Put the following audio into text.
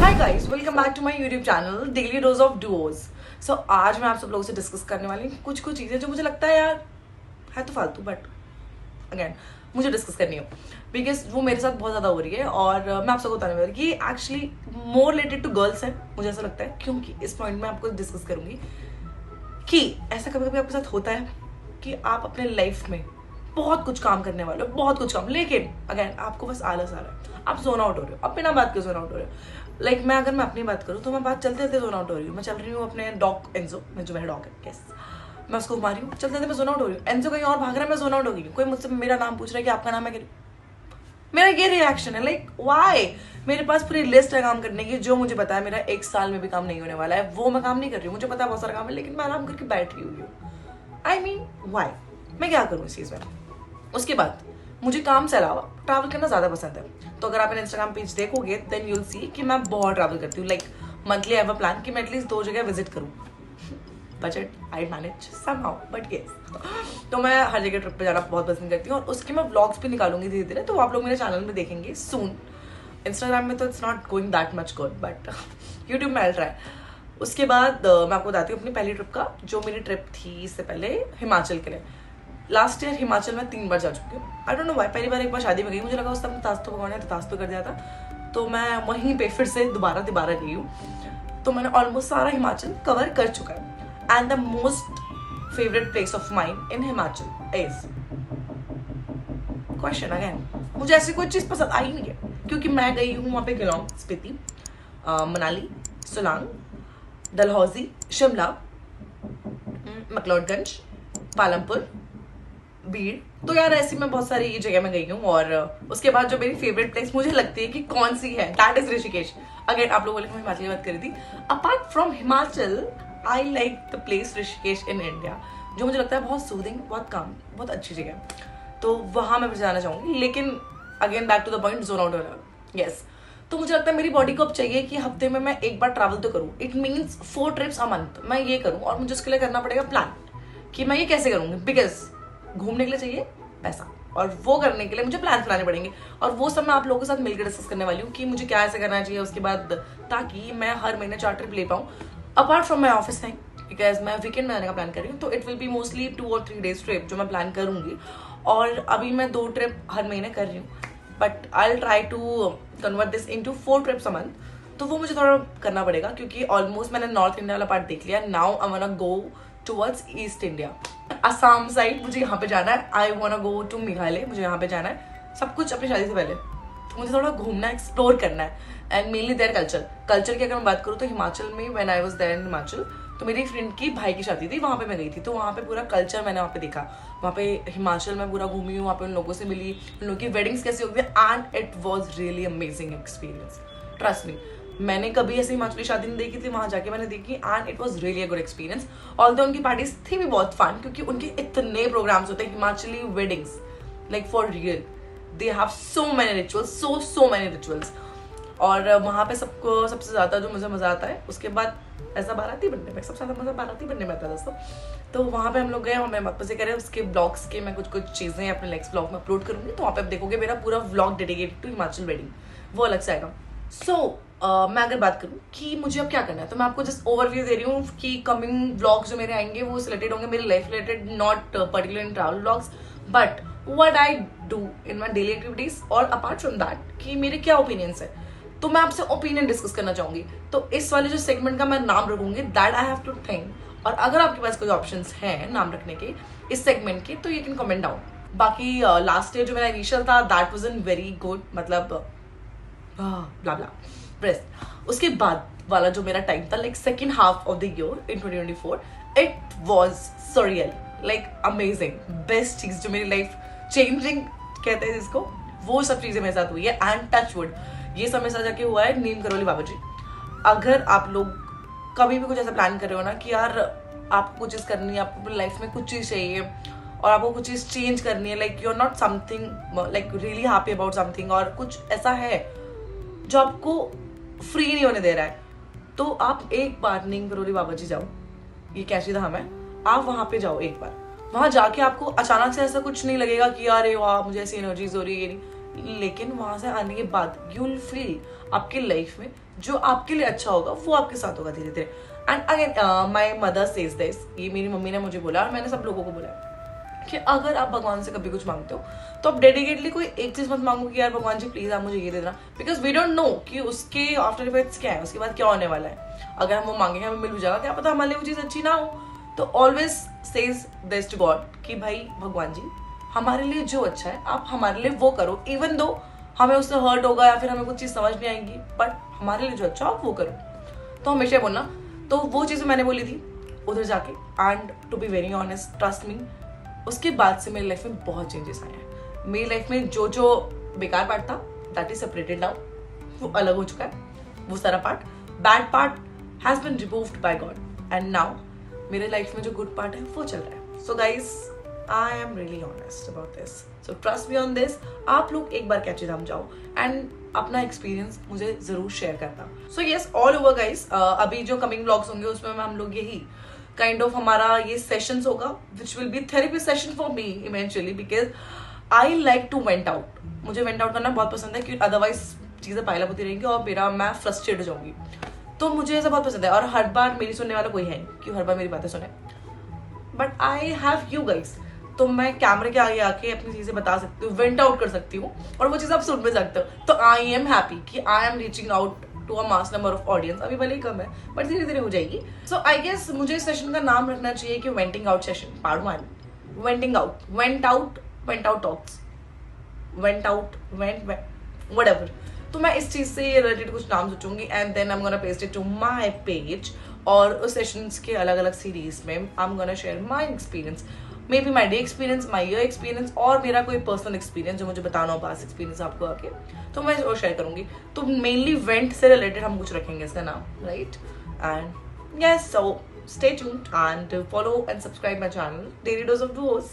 Hi guys, welcome back to my YouTube channel daily dose of duos. So आज मैं आप सब लोगों से डिस्कस करने वाली हूँ कुछ चीज़ें जो मुझे लगता है यार है तो फालतू, बट अगेन मुझे डिस्कस करनी हो बिकॉज वो मेरे साथ बहुत ज़्यादा हो रही है। और मैं आप सबको बताने वाली कि actually more related to girls है, मुझे ऐसा लगता है, क्योंकि इस पॉइंट में आपको डिस्कस करूंगी कि ऐसा कभी कभी आपके साथ होता है कि आप अपने लाइफ में बहुत कुछ काम करने वाले हो, बहुत कुछ काम, लेकिन अगेन आपको बस आलस आ रहा है, आप जोन आउट हो रहे हो, अब बिना बात के जोन आउट हो रहे हो। लाइक मैं अगर मैं अपनी बात करूँ तो मैं बात चलते चलते जोन आउट हो रही हूँ। मैं चल रही हूँ अपने डॉग एंजो में, जो मेरा डॉग है, यस, मैं उसको घुमा रही हूँ, चलते चलते मैं जोन आउट हो रही हूँ। एंजो कहीं और भाग रहा है, मैं जोन आउट हो गई हूँ। कोई मुझसे मेरा नाम पूछ रहा है कि आपका नाम है, मेरा ये रिएक्शन है, लाइक वाई। मेरे पास पूरी लिस्ट है काम करने की, जो मुझे पता है मेरा एक साल में भी काम नहीं होने वाला है, वो मैं काम नहीं कर रही हूँ। मुझे पता है बहुत सारा काम है, लेकिन मैं आराम करके बैठ रही हुई हूँ। आई मीन वाई, मैं क्या करूँ इस चीज़ में। उसके बाद मुझे काम से अलावा ट्रैवल करना ज़्यादा पसंद है। तो अगर आप मेरा इंस्टाग्राम पेज देखोगे देन यूल सी कि मैं बहुत ट्रैवल करती हूँ। Like monthly I have a plan कि मैं एटलीस्ट 2 जगह विजिट करूँ। Budget I manage somehow, but yes. तो मैं हर जगह ट्रिप पे जाना बहुत पसंद करती हूँ और उसके मैं व्लॉग्स भी निकालूंगी धीरे धीरे, तो आप लोग मेरे चैनल में देखेंगे सून। इंस्टाग्राम में तो it's not going that much good, but YouTube में आई ट्राई। उसके बाद मैं आपको बताती हूँ अपनी पहली ट्रिप का, जो मेरी ट्रिप थी इससे पहले हिमाचल के लिए। लास्ट ईयर हिमाचल में 3 बार जा चुकी हूँ। I don't know why. पहली बार एक बार शादी में गई, मुझे लगा उस टाइम ताश तो भगवान ने ताश तो कर दिया था, तो मैं वहीं पे फिर से दोबारा गई हूँ। तो मैंने ऑलमोस्ट सारा हिमाचल कवर कर चुका है। And the most favourite place of mind in Himachal is question again, मुझे ऐसी कोई चीज़ पसंद आई नहीं है, क्योंकि मैं गई हूँ वहाँ पे गिलोंग, स्पीति, मनाली, सोलांग, डलहौजी, शिमला, मैक्लोडगंज, पालमपुर, भीड़। तो यार ऐसी मैं बहुत सारी जगह में गई हूँ। और उसके बाद जो मेरी फेवरेट प्लेस मुझे लगती है कि कौन सी है, दैट इज ऋषिकेश। अगर आप लोगों ने हिमाचल की बात करी थी, apart from Himachal I like the place Rishikesh in India, जो मुझे लगता है बहुत सूदिंग, बहुत काम, बहुत अच्छी जगह है। तो वहां मैं जाना चाहूंगी। लेकिन again back to the point, zone out हो रहा, यस। तो मुझे लगता है मेरी बॉडी को अब चाहिए कि हफ्ते में मैं एक बार ट्रैवल तो करूँ। It means 4 trips a month मैं ये करूँ, और मुझे उसके लिए करना पड़ेगा प्लान कि मैं ये कैसे करूँगी। बिकॉज घूमने के लिए चाहिए पैसा, और वो करने के लिए मुझे प्लान बनाने पड़ेंगे, और वो सब मैं आप लोगों के साथ मिलकर डिस्कस करने वाली हूँ कि मुझे क्या ऐसे करना चाहिए उसके बाद, ताकि मैं हर महीने 4 ट्रिप ले पाऊँ apart from my office time. Because मैं वीकेंड में आने का प्लान कर रही हूँ, तो इट विल बी मोस्टली 2 और 3 डेज ट्रिप जो मैं प्लान करूँगी। और अभी मैं 2 ट्रिप हर महीने कर रही हूँ, but I will try to convert this into 4 trips a month. तो वो मुझे थोड़ा करना पड़ेगा, क्योंकि ऑलमोस्ट मैंने नॉर्थ इंडिया वाला पार्ट देख लिया। Now I want go towards east India, Assam side मुझे यहाँ पे जाना है। I want go to Meghalaya, मुझे यहाँ पे जाना है, सब कुछ अपनी शादी से पहले। तो मुझे थोड़ा घूमना, एक्सप्लोर करना है, एंड मेनली देयर कल्चर की अगर मैं बात करूँ तो हिमाचल में when I was there in Himachal, तो मेरी फ्रेंड की भाई की शादी थी, वहाँ पे मैं गई थी। तो वहाँ पे पूरा कल्चर मैंने वहाँ पे देखा। वहाँ पे हिमाचल में पूरा घूमी हूँ, वहाँ पे उन लोगों से मिली, उन लोगों की वेडिंग्स कैसी होती है, and it was really amazing experience. Trust me, मैंने कभी ऐसे हिमाचली शादी नहीं देखी थी, वहाँ जाके मैंने देखी, and it was really a good experience. Although उनकी पार्टीज थी भी बहुत फन, क्योंकि उनके इतने प्रोग्राम्स होते हैं Himachali weddings, like for real they have so many rituals, so many rituals. और वहाँ पे सबको सबसे ज़्यादा जो मुझे मज़ा आता है, उसके बाद ऐसा बाराती बनने में, सबसे ज़्यादा मज़ा बाराती बनने में आता है दोस्तों। तो वहाँ पे हम लोग गए, हमें मजे करें। उसके ब्लॉग्स के मैं कुछ चीज़ें अपने नेक्स्ट ब्लॉग में अपलोड करूँगी, तो वहाँ पे आप देखोगे मेरा पूरा vlog dedicated to Himachal wedding, वो अलग से आएगा। सो मैं अगर बात करूँ कि मुझे अब क्या करना है, तो मैं आपको जस्ट ओवरव्यू दे रही हूँ कि कमिंग व्लॉग्स जो मेरे आएंगे वो रिलेटेड होंगे मेरी life related, not particular in travel vlogs, but what I do in my daily activities. और अपार्ट फ्रॉम दैट कि मेरे क्या ओपिनियंस है, तो मैं आपसे ओपिनियन डिस्कस करना चाहूंगी। तो इस वाले जो सेगमेंट का मैं नाम रखूंगी, that I have to think. और अगर आपके पास कोई ऑप्शंस हैं नाम रखने के इस सेगमेंट के, तो यू कैन कमेंट डाउन। बाकी लास्ट ईयर जो मेरा इनिशियल था, that was in very good, मतलब ब्ला ब्ला प्रेस। उसके बाद वाला जो मेरा टाइम था, like second half of the year in 2024, it was surreal, like amazing, best चीज जो मेरी लाइफ चेंजिंग कहते हैं जिसको, वो सब चीजें मेरे साथ हुई है। एंड टच वुड, ये समय साथ जाके हुआ है नीम करौली बाबा जी। अगर आप लोग कभी भी कुछ ऐसा प्लान कर रहे हो ना कि यार आपको कुछ चीज़ करनी है, आपको अपनी लाइफ में कुछ चीज़ चाहिए और आपको कुछ चीज़ चेंज करनी है, like you are not something like really happy about something, और कुछ ऐसा है जो आपको फ्री नहीं होने दे रहा है, तो आप एक बार नीम करौली बाबा जी जाओ। ये कैसी धाम है, आप वहाँ पे जाओ एक बार। वहाँ जाके आपको अचानक से ऐसा कुछ नहीं लगेगा कि यार वाह मुझे ऐसी एनर्जीज हो रही है, ये नहीं। लेकिन वहां से आने के बाद यू विल फील आपकी लाइफ में जो आपके लिए अच्छा होगा वो आपके साथ होगा धीरे धीरे. And again my mother says this, ये मेरी मम्मी ने मुझे बोला और मैंने सब लोगों को बोला कि अगर आप भगवान से कभी कुछ मांगते हो तो आप डेडिकेटली कोई एक चीज मत मांगो कि यार भगवान जी प्लीज आप मुझे ये दे देना, बिकॉज वी डोंट नो कि उसके आफ्टर इफेक्ट्स क्या है, उसके बाद क्या होने वाला है. अगर हम वो मांगेंगे हमें मिल भी जाएगा, क्या पता हमारे लिए वो चीज अच्छी ना हो. तो always says this to God कि भाई भगवान जी हमारे लिए जो अच्छा है आप हमारे लिए वो करो, इवन दो हमें उससे हर्ट होगा या फिर हमें कुछ चीज समझ नहीं आएंगी, बट हमारे लिए जो अच्छा आप वो करो. तो हमेशा बोलना. तो वो चीजें मैंने बोली थी उधर जाके. And to be very honest, trust me, उसके बाद से मेरी लाइफ में बहुत चेंजेस आए हैं. मेरी लाइफ में जो जो बेकार पार्ट था दैट इज सेपरेटेड नाउ, वो अलग हो चुका है. वो सारा part, bad part has been removed by God and now मेरे लाइफ में जो गुड पार्ट है वो चल रहा है. So guys I am really honest about this, so trust me on this. आप लोग एक बार कैचेधाम जाओ एंड अपना एक्सपीरियंस मुझे जरूर शेयर करना. So yes, all over guys, अभी जो कमिंग व्लॉग्स होंगे उसमें हम लोग यही काइंड ऑफ हमारा ये सेशंस होगा which will be therapy session for me eventually, because I like to vent out. मुझे वेंट आउट करना बहुत पसंद है क्योंकि अदरवाइज चीजें पाइल होती रहेंगी और मैं फ्रस्ट्रेट हो जाऊंगी. तो मुझे ऐसा बहुत पसंद है और हर बार मेरी सुनने वाला कोई है नहीं कि हर बार मेरी बातें सुने. But I have you guys, तो मैं कैमरे के आगे आके अपनी चीजें बता सकती हूँ, वेंट आउट कर सकती हूँ और वो चीज आप सुन भी सकते हो. तो आई एम हैप्पी कि I am reaching out to a mass number of audience. अभी भले ही कम है बट धीरे धीरे हो जाएगी. सो आई गेस मुझे इस सेशन का नाम रखना चाहिए कि venting out session part 1. Venting out, vent out talks, vent out, whatever. तो मैं इस चीज से रिलेटेड कुछ नाम सोचूंगी and then I am gonna paste it to my page. और उस सेशंस के अलग अलग सीरीज में I am gonna share my experience, maybe my day experience, my year experience और मेरा कोई पर्सनल एक्सपीरियंस जो मुझे बताना हो, पास एक्सपीरियंस आपको आके, तो मैं वो शेयर करूंगी. तो मेनली वेंट से रिलेटेड हम कुछ रखेंगे इसका नाम, right. And yes, so stay tuned and follow and subscribe my channel daily dose of dose.